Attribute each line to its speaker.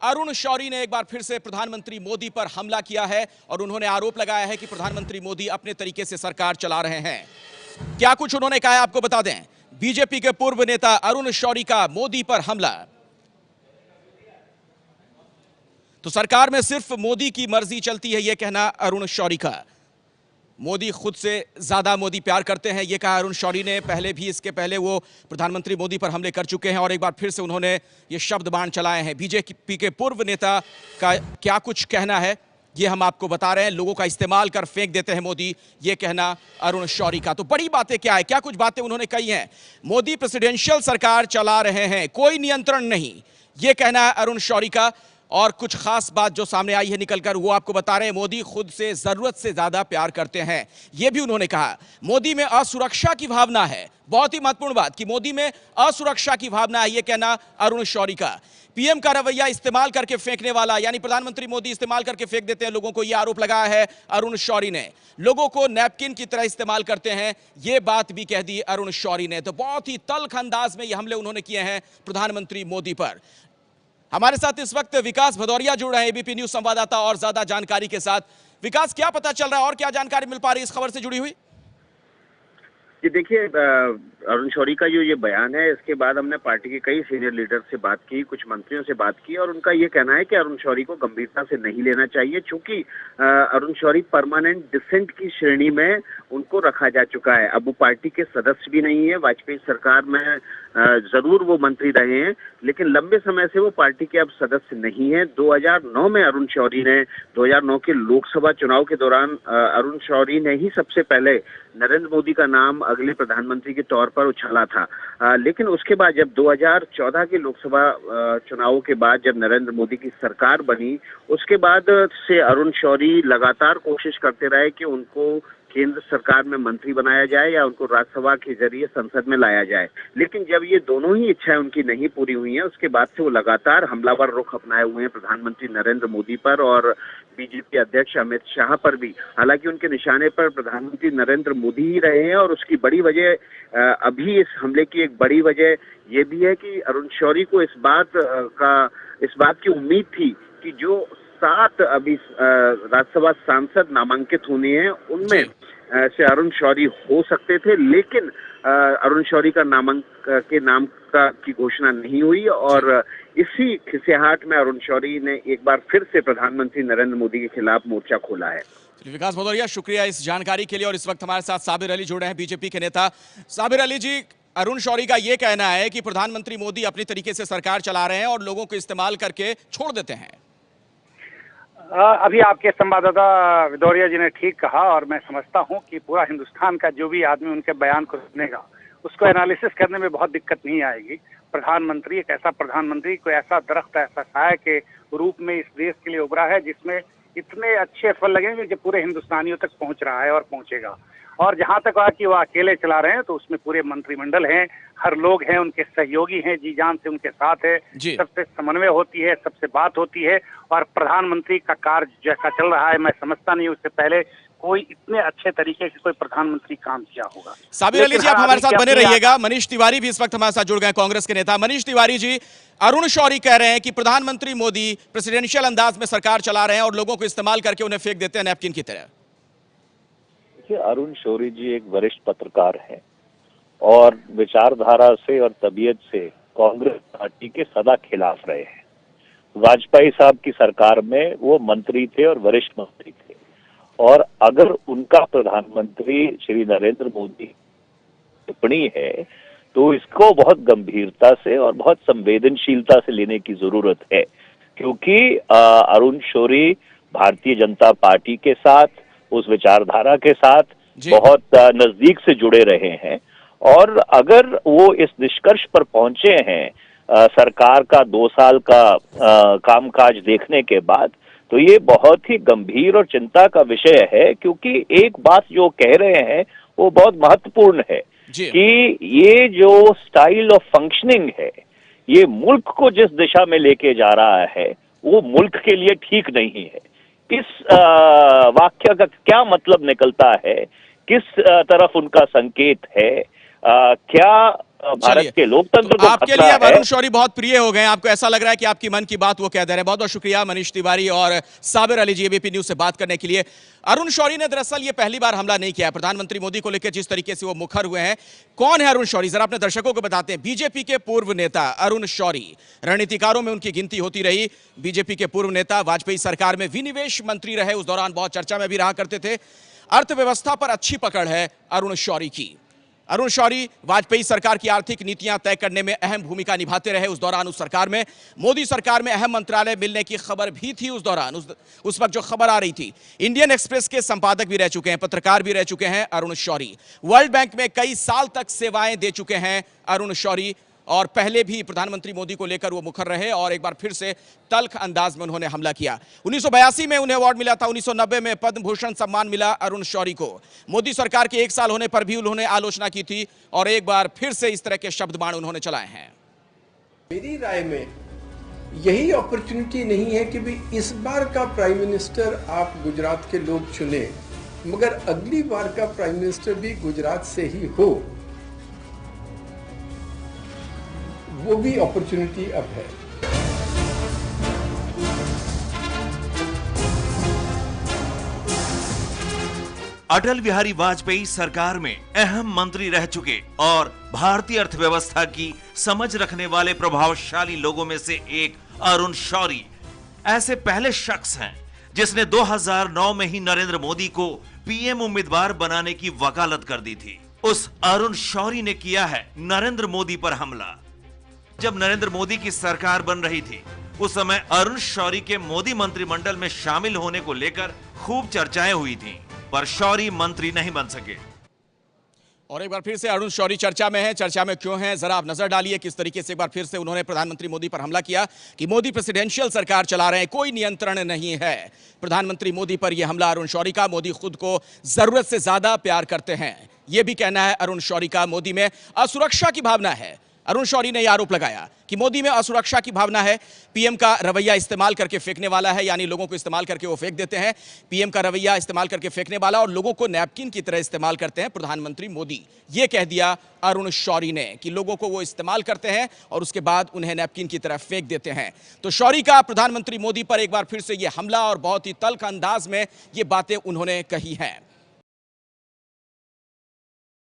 Speaker 1: अरुण शौरी ने एक बार फिर से प्रधानमंत्री मोदी पर हमला किया है और उन्होंने आरोप लगाया है कि प्रधानमंत्री मोदी अपने तरीके से सरकार चला रहे हैं। क्या कुछ उन्होंने कहा है आपको बता दें। बीजेपी के पूर्व नेता अरुण शौरी का मोदी पर हमला। तो सरकार में सिर्फ मोदी की मर्जी चलती है, यह कहना अरुण शौरी का। मोदी खुद से ज्यादा मोदी प्यार करते हैं, यह कहा अरुण शौरी ने। पहले भी, इसके पहले वो प्रधानमंत्री मोदी पर हमले कर चुके हैं और एक बार फिर से उन्होंने ये शब्द बाण चलाए हैं। बीजेपी के पूर्व नेता का क्या कुछ कहना है ये हम आपको बता रहे हैं। लोगों का इस्तेमाल कर फेंक देते हैं मोदी, ये कहना अरुण शौरी का। तो बड़ी बातें क्या है, क्या कुछ बातें उन्होंने कही हैं। मोदी प्रेसिडेंशियल सरकार चला रहे हैं, कोई नियंत्रण नहीं, ये कहना है अरुण शौरी का। और कुछ खास बात जो सामने आई है निकलकर, वो आपको बता रहे हैं। मोदी खुद से जरूरत से ज्यादा प्यार करते हैं, यह भी उन्होंने कहा। मोदी में असुरक्षा की भावना है, बहुत ही महत्वपूर्ण बात कि मोदी में असुरक्षा की भावना है, यह कहना अरुण शौरी का। पीएम का रवैया इस्तेमाल करके फेंकने वाला, यानी प्रधानमंत्री मोदी इस्तेमाल करके फेंक देते हैं लोगों को, यह आरोप लगाया है अरुण शौरी ने। लोगों को नैपकिन की तरह इस्तेमाल करते हैं, यह बात भी कह दी अरुण शौरी ने। तो बहुत ही तल्ख अंदाज में यह हमले उन्होंने किए हैं प्रधानमंत्री मोदी पर। हमारे साथ इस वक्त विकास भदौरिया जुड़ रहे हैं, एबीपी न्यूज संवाददाता, और ज्यादा जानकारी के साथ। विकास, क्या पता चल रहा है और क्या जानकारी मिल पा रही है इस खबर से जुड़ी हुई?
Speaker 2: जी देखिए, अरुण शौरी का जो ये बयान है, इसके बाद हमने पार्टी के कई सीनियर लीडर से बात की, कुछ मंत्रियों से बात की, और उनका ये कहना है कि अरुण शौरी को गंभीरता से नहीं लेना चाहिए, क्योंकि अरुण शौरी परमानेंट डिसेंट की श्रेणी में उनको रखा जा चुका है। अब वो पार्टी के सदस्य भी नहीं है। वाजपेयी सरकार में जरूर वो मंत्री रहे हैं, लेकिन लंबे समय से वो पार्टी के अब सदस्य नहीं है। 2009 में अरुण शौरी ने 2009 के लोकसभा चुनाव के दौरान अरुण शौरी ने ही सबसे पहले नरेंद्र मोदी का नाम अगले प्रधानमंत्री के तौर पर उछाला था। लेकिन उसके बाद जब 2014 के लोकसभा चुनावों के बाद जब नरेंद्र मोदी की सरकार बनी, उसके बाद से अरुण शौरी लगातार कोशिश करते रहे कि उनको केंद्र सरकार में मंत्री बनाया जाए या उनको राज्यसभा के जरिए संसद में लाया जाए। लेकिन जब ये दोनों ही इच्छाएं उनकी नहीं पूरी हुई हैं, उसके बाद से वो लगातार हमलावर रुख अपनाए हुए हैं प्रधानमंत्री नरेंद्र मोदी पर और बीजेपी अध्यक्ष अमित शाह पर भी। हालांकि उनके निशाने पर प्रधानमंत्री नरेंद्र मोदी ही रहे हैं, और उसकी बड़ी वजह अभी इस हमले की एक बड़ी वजह ये भी है कि अरुण शौरी को इस बात की उम्मीद थी कि जो 7 अभी राज्यसभा सांसद नामांकित होने हैं, उनमें से अरुण शौरी हो सकते थे, लेकिन अरुण शौरी का नाम की घोषणा नहीं हुई, और इसी खिसियाहट में अरुण शौरी ने एक बार फिर से प्रधानमंत्री नरेंद्र मोदी के खिलाफ मोर्चा खोला है।
Speaker 1: विकास भदौरिया, शुक्रिया इस जानकारी के लिए। और इस वक्त हमारे साथ साबिर अली जुड़ रहे हैं, बीजेपी के नेता। साबिर अली जी, अरुण शौरी का यह कहना है कि प्रधानमंत्री मोदी अपनी तरीके से सरकार चला रहे हैं और लोगों को इस्तेमाल करके छोड़ देते हैं।
Speaker 3: अभी आपके संवाददाता भदौरिया जी ने ठीक कहा, और मैं समझता हूं कि पूरा हिंदुस्तान का जो भी आदमी उनके बयान को सुनेगा, उसको एनालिसिस करने में बहुत दिक्कत नहीं आएगी। प्रधानमंत्री एक ऐसा प्रधानमंत्री, कोई ऐसा दरख्त, ऐसा साया के रूप में इस देश के लिए उभरा है जिसमें इतने अच्छे फल लगेंगे जो पूरे हिंदुस्तानियों तक पहुंच रहा है और पहुंचेगा। और जहां तक कहा कि वो अकेले चला रहे हैं, तो उसमें पूरे मंत्रिमंडल हैं, हर लोग हैं, उनके सहयोगी हैं, जी जान से उनके साथ है, सबसे समन्वय होती है, सबसे बात होती है। और प्रधानमंत्री का कार्य जैसा चल रहा है, मैं समझता नहीं उससे पहले कोई इतने अच्छे तरीके से कोई प्रधानमंत्री काम किया होगा।
Speaker 1: साबिर अली जी, आप हमारे साथ बने रहिएगा। मनीष तिवारी भी इस वक्त हमारे साथ जुड़ गए, कांग्रेस के नेता। मनीष तिवारी जी, अरुण शौरी कह रहे हैं कि प्रधानमंत्री मोदी प्रेसिडेंशियल अंदाज में सरकार चला रहे हैं और लोगों को इस्तेमाल करके उन्हें फेंक देते हैं नैपकिन की तरह।
Speaker 4: अरुण शौरी जी एक वरिष्ठ पत्रकार हैं और विचारधारा से और तबीयत से कांग्रेस पार्टी के सदा खिलाफ रहे हैं। वाजपेयी साहब की सरकार में वो मंत्री थे और वरिष्ठ मंत्री थे, और अगर उनका प्रधानमंत्री श्री नरेंद्र मोदी टिप्पणी है तो इसको बहुत गंभीरता से और बहुत संवेदनशीलता से लेने की जरूरत है, क्योंकि अरुण शौरी भारतीय जनता पार्टी के साथ, उस विचारधारा के साथ बहुत नजदीक से जुड़े रहे हैं। और अगर वो इस निष्कर्ष पर पहुंचे हैं सरकार का 2 साल का कामकाज देखने के बाद, तो ये बहुत ही गंभीर और चिंता का विषय है, क्योंकि एक बात जो कह रहे हैं वो बहुत महत्वपूर्ण है कि ये जो स्टाइल ऑफ फंक्शनिंग है, ये मुल्क को जिस दिशा में लेके जा रहा है वो मुल्क के लिए ठीक नहीं है। इस वाक्य का क्या मतलब निकलता है, किस तरफ उनका संकेत है, क्या भारत के लोकतंत्र
Speaker 1: तो
Speaker 4: को
Speaker 1: आपके
Speaker 4: खतरा
Speaker 1: लिए अब
Speaker 4: है।
Speaker 1: अरुण शौरी बहुत प्रिय हो गए हैं, आपको ऐसा लग रहा है कि आपकी मन की बात वो कह दे रहे हैं। बहुत बहुत शुक्रिया मनीष तिवारी और साबिर अली जी एबीपी न्यूज से बात करने के लिए। अरुण शौरी ने दरअसल ये पहली बार हमला नहीं किया, प्रधानमंत्री मोदी को लेकर जिस तरीके से वो मुखर हुए हैं। कौन है अरुण शौरी, जरा अपने दर्शकों को बताते हैं। बीजेपी के पूर्व नेता अरुण शौरी, रणनीतिकारों में उनकी गिनती होती रही। बीजेपी के पूर्व नेता, वाजपेयी सरकार में विनिवेश मंत्री रहे, उस दौरान बहुत चर्चा में भी रहा करते थे। अर्थव्यवस्था पर अच्छी पकड़ है अरुण शौरी की। अरुण शौरी वाजपेयी सरकार की आर्थिक नीतियां तय करने में अहम भूमिका निभाते रहे। उस दौरान उस सरकार में, मोदी सरकार में अहम मंत्रालय मिलने की खबर भी थी उस दौरान, उस वक्त जो खबर आ रही थी। इंडियन एक्सप्रेस के संपादक भी रह चुके हैं, पत्रकार भी रह चुके हैं अरुण शौरी। वर्ल्ड बैंक में कई साल तक सेवाएं दे चुके हैं अरुण शौरी, और पहले भी प्रधानमंत्री मोदी को लेकर वो मुखर रहे और एक बार फिर से तल्ख अंदाज में उन्होंने हमला किया। 1982 में उन्हें अवार्ड मिला था, 1990 में पद्म भूषण सम्मान मिला अरुण शौरी को। मोदी सरकार के 1 साल होने पर भी उन्होंने आलोचना की थी और एक बार फिर से इस तरह के शब्द बाण उन्होंने चलाए हैं।
Speaker 5: मेरी राय में यही अपॉर्चुनिटी नहीं है कि भी इस बार का प्राइम मिनिस्टर आप गुजरात के लोग चुने, मगर अगली बार का प्राइम मिनिस्टर भी गुजरात से ही हो, वो भी अपॉर्चुनिटी अब है।
Speaker 6: अटल बिहारी वाजपेयी सरकार में अहम मंत्री रह चुके और भारतीय अर्थव्यवस्था की समझ रखने वाले प्रभावशाली लोगों में से एक अरुण शौरी ऐसे पहले शख्स हैं जिसने 2009 में ही नरेंद्र मोदी को पीएम उम्मीदवार बनाने की वकालत कर दी थी। उस अरुण शौरी ने किया है नरेंद्र मोदी पर हमला। जब नरेंद्र मोदी की सरकार बन रही थी, उस समय अरुण शौरी के मोदी मंत्रिमंडल में शामिल होने को लेकर खूब चर्चाएं हुई थीं, पर शौरी मंत्री नहीं बन सके।
Speaker 1: और एक बार फिर से अरुण शौरी चर्चा में है। चर्चा में क्यों है, जरा आप नजर डालिए किस तरीके से एक बार फिर से उन्होंने प्रधानमंत्री मोदी पर हमला किया कि मोदी प्रेसिडेंशियल सरकार चला रहे हैं, कोई नियंत्रण नहीं है। प्रधानमंत्री मोदी पर यह हमला अरुण शौरी का। मोदी खुद को जरूरत से ज्यादा प्यार करते हैं, यह भी कहना है अरुण शौरी का। मोदी में असुरक्षा की भावना है। अरुण शौरी ने यह आरोप लगाया कि मोदी में असुरक्षा की भावना है। पीएम का रवैया इस्तेमाल करके फेंकने वाला है, यानी लोगों को इस्तेमाल करके वो फेंक देते हैं। पीएम का रवैया इस्तेमाल करके फेंकने वाला और लोगों को नैपकिन की तरह इस्तेमाल करते हैं प्रधानमंत्री मोदी। ये कह दिया अरुण शौरी ने कि लोगों को वो इस्तेमाल करते हैं और उसके बाद उन्हें नैपकिन की तरह फेंक देते हैं। तो शौरी का प्रधानमंत्री मोदी पर एक बार फिर से ये हमला और बहुत ही तल्ख अंदाज में ये बातें उन्होंने कही हैं।